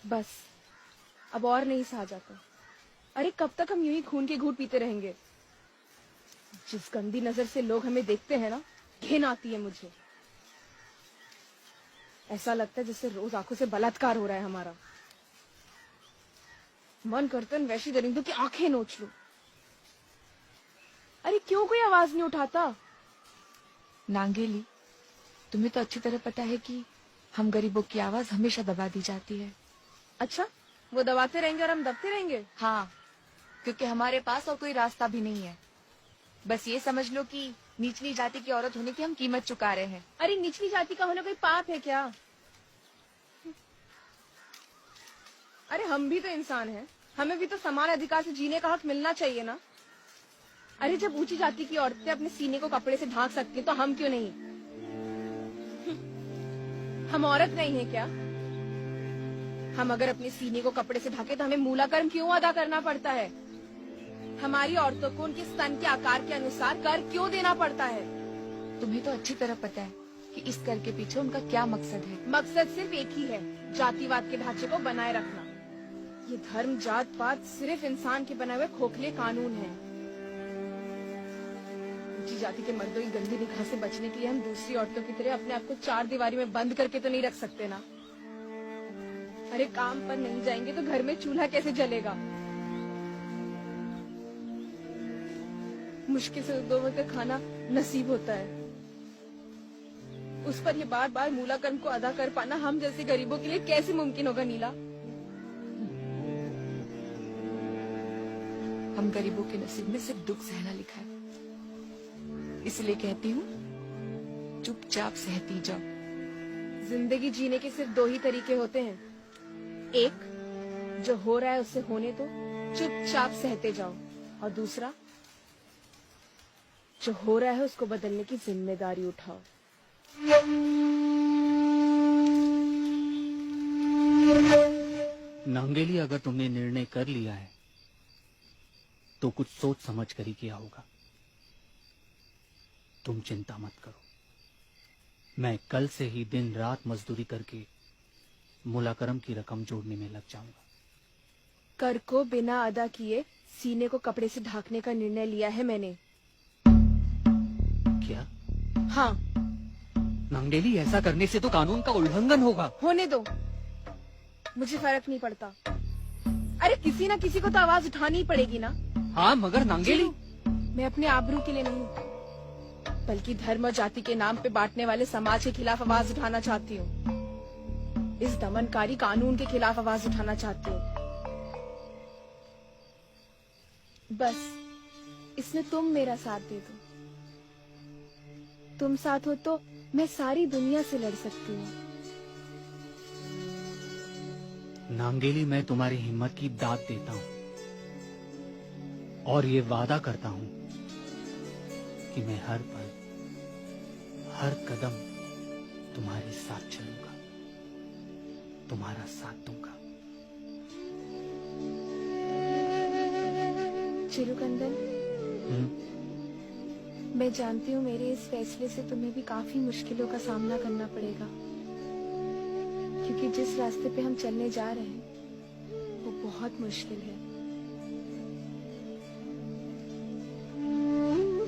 बस अब और नहीं सहा जाता। अरे कब तक हम यूं ही खून के घूंट पीते रहेंगे? जिस गंदी नजर से लोग हमें देखते हैं ना, घिन आती है मुझे। ऐसा लगता है जैसे रोज आंखों से बलात्कार हो रहा है हमारा। मन करता है वैसी दरिंदों की आंखें नोच लूं। अरे क्यों कोई आवाज नहीं उठाता? नांगेली, तुम्हें तो अच्छी तरह पता है कि हम गरीबों की आवाज हमेशा दबा दी जाती है। अच्छा, वो दबाते रहेंगे और हम दबते रहेंगे? हाँ, क्योंकि हमारे पास और कोई रास्ता भी नहीं है। बस ये समझ लो कि निचली जाति की औरत होने की हम कीमत चुका रहे हैं। अरे निचली जाति का होना कोई पाप है क्या? अरे हम भी तो इंसान हैं, हमें भी तो समान अधिकार से जीने का हक मिलना चाहिए ना। अरे जब ऊंची जाति की औरतें अपने सीने को कपड़े से ढांक सकती हैं, तो हम क्यों नहीं? हम औरत नहीं है क्या? हम अगर अपने सीने को कपड़े से ढके तो हमें मूला कर्म क्यों अदा करना पड़ता है? हमारी औरतों को उनके स्तन के आकार के अनुसार कर क्यों देना पड़ता है? तुम्हें तो अच्छी तरह पता है कि इस कर के पीछे उनका क्या मकसद है। मकसद सिर्फ एक ही है, जातिवाद के ढांचे को बनाए रखना। ये धर्म जात पात सिर्फ इंसान के बनाए हुए खोखले कानून हैं। ऊंची जाति के मर्दों की गंदी निगाह से बचने के लिए हम दूसरी औरतों की तरह अपने आप को चार दीवारी में बंद करके तो नहीं रख सकते ना। अरे काम पर नहीं जाएंगे तो घर में चूल्हा कैसे जलेगा? मुश्किल से 2 वक्त का खाना नसीब होता है, उस पर ये बार बार मूला कर्म को अदा कर पाना हम जैसे गरीबों के लिए कैसे मुमकिन होगा नीला? हम गरीबों के नसीब में सिर्फ दुख सहना लिखा है, इसलिए कहती हूँ चुपचाप सहती जाओ। जिंदगी जीने के सिर्फ 2 ही तरीके होते हैं। एक, जो हो रहा है उससे होने दो, चुपचाप सहते जाओ। और दूसरा, जो हो रहा है उसको बदलने की जिम्मेदारी उठाओ। नांगेली, अगर तुमने निर्णय कर लिया है तो कुछ सोच समझ कर ही किया होगा। तुम चिंता मत करो, मैं कल से ही दिन रात मजदूरी करके मुलाकरम की रकम जोड़ने में लग जाऊंगा। कर को बिना अदा किए सीने को कपड़े से ढांकने का निर्णय लिया है मैंने। क्या? हाँ। नांगेली, ऐसा करने से तो कानून का उल्लंघन होगा। होने दो, मुझे फर्क नहीं पड़ता। अरे किसी ना किसी को तो आवाज उठानी ही पड़ेगी ना। हाँ, मगर नांगेली, मैं अपने आबरू के लिए नहीं, बल्कि धर्म और जाति के नाम पे बांटने वाले समाज के खिलाफ आवाज उठाना चाहती हूँ। इस दमनकारी कानून के खिलाफ आवाज उठाना चाहती हूँ। बस इसमें तुम मेरा साथ दे दो। तुम साथ हो तो मैं सारी दुनिया से लड़ सकती हूँ। नांगेली, मैं तुम्हारी हिम्मत की दाद देता हूँ और ये वादा करता हूँ कि मैं हर पल हर कदम तुम्हारे साथ चलूंगा, तुम्हारा साथ दूंगा। चिरुकंदन, मैं जानती हूँ मेरे इस फैसले से तुम्हें भी काफी मुश्किलों का सामना करना पड़ेगा, क्योंकि जिस रास्ते पे हम चलने जा रहे हैं वो बहुत मुश्किल है।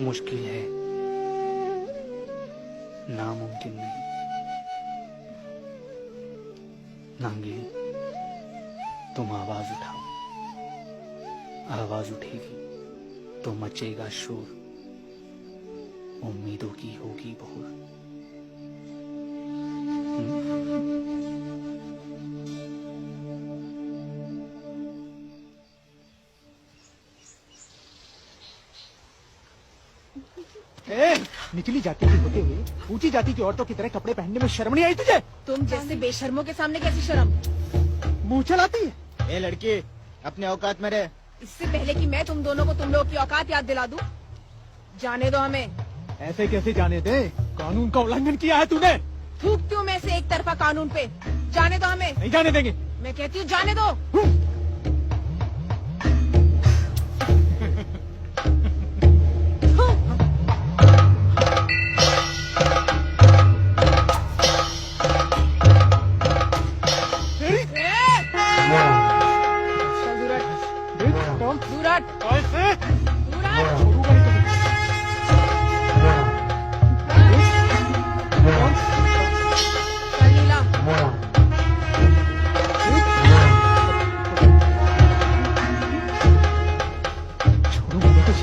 मुश्किल है, नामुमकिन नहीं। नांगेली, तुम आवाज उठाओ। आवाज उठेगी तो मचेगा शोर, उम्मीदों की होगी बहूर। निचली जाति की होते हुए ऊंची जाति की औरतों की तरह कपड़े पहनने में शर्म नहीं आई तुझे? तुम जैसे बेशर्मों के सामने कैसी शर्म? मुंह चलाती है। ए लड़की, अपने औकात में रह। इससे पहले कि मैं तुम दोनों को तुम लोगों की औकात याद दिला दूं, जाने दो हमें। ऐसे कैसे जाने दे? कानून का उल्लंघन किया है तूने। थूकती हूँ मैं से एक तरफा कानून पे। जाने दो हमें। नहीं जाने देंगे। मैं कहती हूँ जाने दो। हट। दूर हट। चल नीला। छोड़ो मुझे कुछ।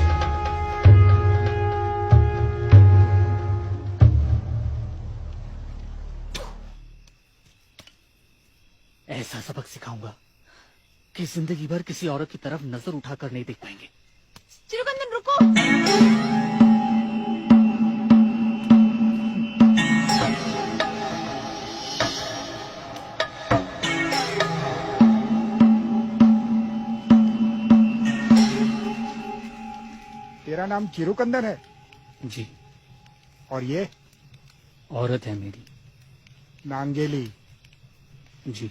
ऐसा सबक सिखाऊंगा कि जिंदगी भर किसी औरत की तरफ नजर उठाकर नहीं देख पाएंगे। चिरुकंदन रुको। तेरा नाम चिरुकंदन है जी, और ये औरत है मेरी। नांगेली। जी,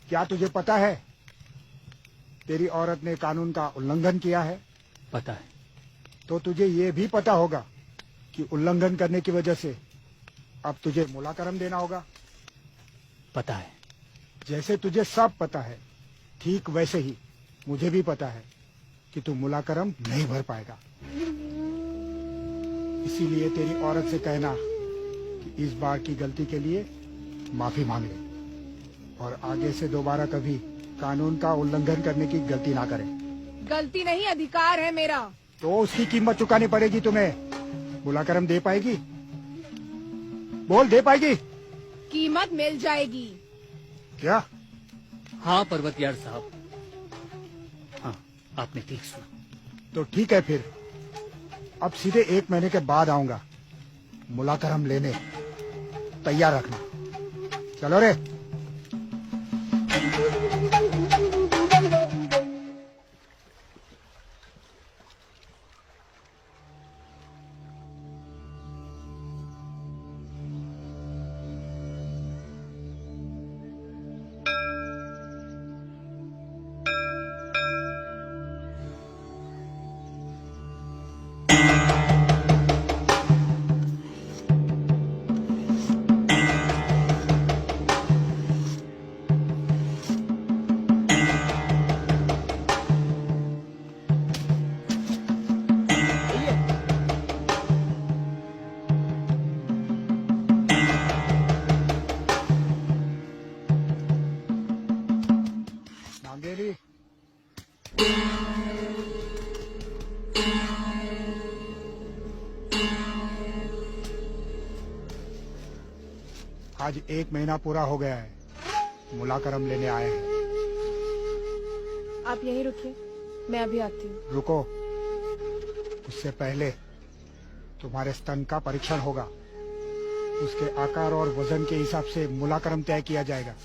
क्या तुझे पता है तेरी औरत ने कानून का उल्लंघन किया है? पता है। तो तुझे ये भी पता होगा कि उल्लंघन करने की वजह से अब तुझे मुलाकरम देना होगा। पता है। जैसे तुझे सब पता है, ठीक वैसे ही मुझे भी पता है कि तू मुलाकरम नहीं भर पाएगा। इसीलिए तेरी औरत से कहना कि इस बार की गलती के लिए माफी मांग ले और आगे से दोबारा कभी कानून का उल्लंघन करने की गलती ना करे। गलती नहीं, अधिकार है मेरा। तो उसकी कीमत चुकानी पड़ेगी तुम्हें। मुलाकरम दे पाएगी? बोल, दे पाएगी? कीमत मिल जाएगी। क्या? हाँ पर्वतियार साहब, हाँ आपने ठीक सुना। तो ठीक है, फिर अब सीधे 1 महीने के बाद आऊंगा मुलाकरम लेने। तैयार रखना। चलो रे। नांगेली, आज 1 महीना पूरा हो गया है मुलाकरम लेने आए हैं। आप यहीं रुकिए, मैं अभी आती हूँ। रुको, उससे पहले तुम्हारे स्तन का परीक्षण होगा। उसके आकार और वजन के हिसाब से मुलाकरम तय किया जाएगा।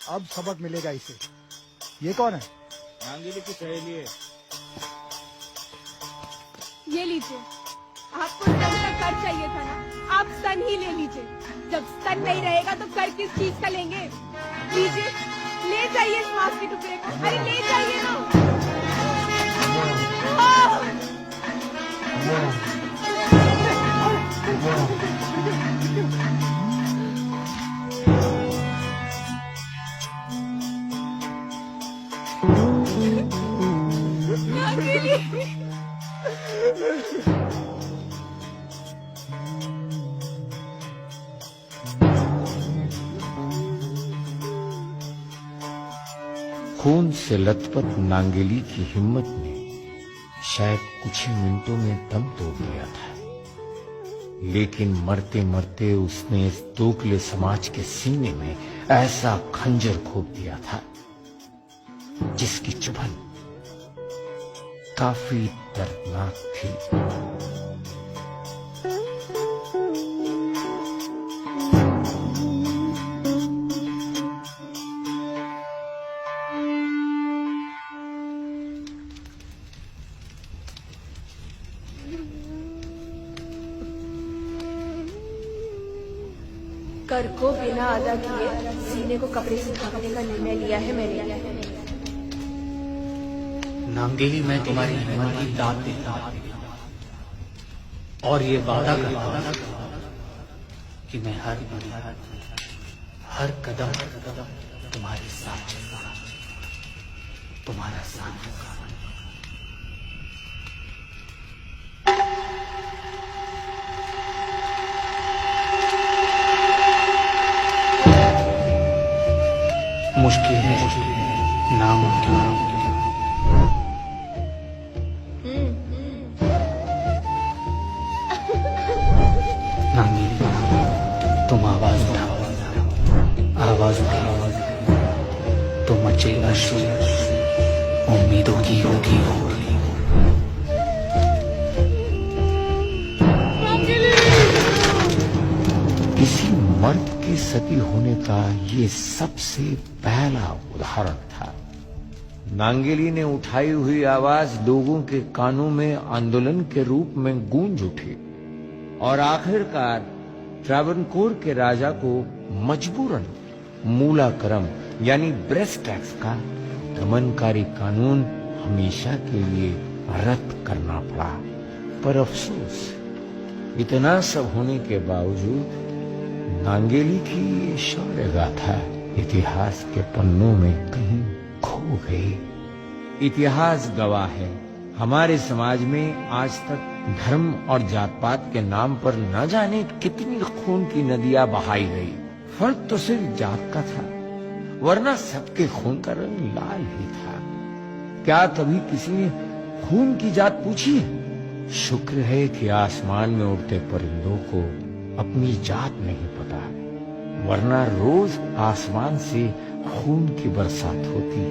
अब सबक मिलेगा इसे। ये कौन है? नांगेली की सहेली है। ये लीजिए। आपको स्तन का कर चाहिए था ना, आप स्तन ही ले लीजिए। जब स्तन नहीं रहेगा तो कर किस चीज का लेंगे? लीजिए, ले जाइए इस मांस के टुकड़े को। अरे ले जाइए ना। खून से लथपथ नांगेली की हिम्मत ने शायद कुछ ही मिनटों में दम तोड़ दिया था, लेकिन मरते मरते उसने इस दोगले समाज के सीने में ऐसा खंजर खोप दिया था जिसकी चुभन काफी दर्दनाक थी। कर को बिना अदा किए सीने को कपड़े से ढकने का निर्णय लिया है मैंने। नांगेली, मैं तुम्हारी हिम्मत की दाद देता हूं और ये वादा करता हूं कि मैं हर कदम तुम्हारे साथ चलूंगा, तुम्हारा साथ दूंगा। मुश्किल है, नामुमकिन है। नांगेली, तुम आवाज उठाओ, आवाज उठाओ तो मचेगा शोर, उम्मीदों की होगी होली। किसी मर्द के सती होने का ये सबसे पहला उदाहरण था। नांगेली ने उठाई हुई आवाज लोगों के कानों में आंदोलन के रूप में गूंज उठी और आखिरकार ट्रावनकोर के राजा को मजबूरन मूलाकरम यानी ब्रेस्ट टैक्स का दमनकारी कानून हमेशा के लिए रद्द करना पड़ा। पर अफसोस, इतना सब होने के बावजूद नांगेली की ये शौर्य गाथा इतिहास के पन्नों में कहीं खो गई। इतिहास गवाह है, हमारे समाज में आज तक धर्म और जात पात के नाम पर न जाने कितनी खून की नदियां बहाई गई। फर्क तो सिर्फ जात का था, वरना सबके खून का रंग लाल ही था। क्या कभी किसी ने खून की जात पूछी? शुक्र है कि आसमान में उड़ते परिंदों को अपनी जात नहीं पता, वरना रोज आसमान से खून की बरसात होती।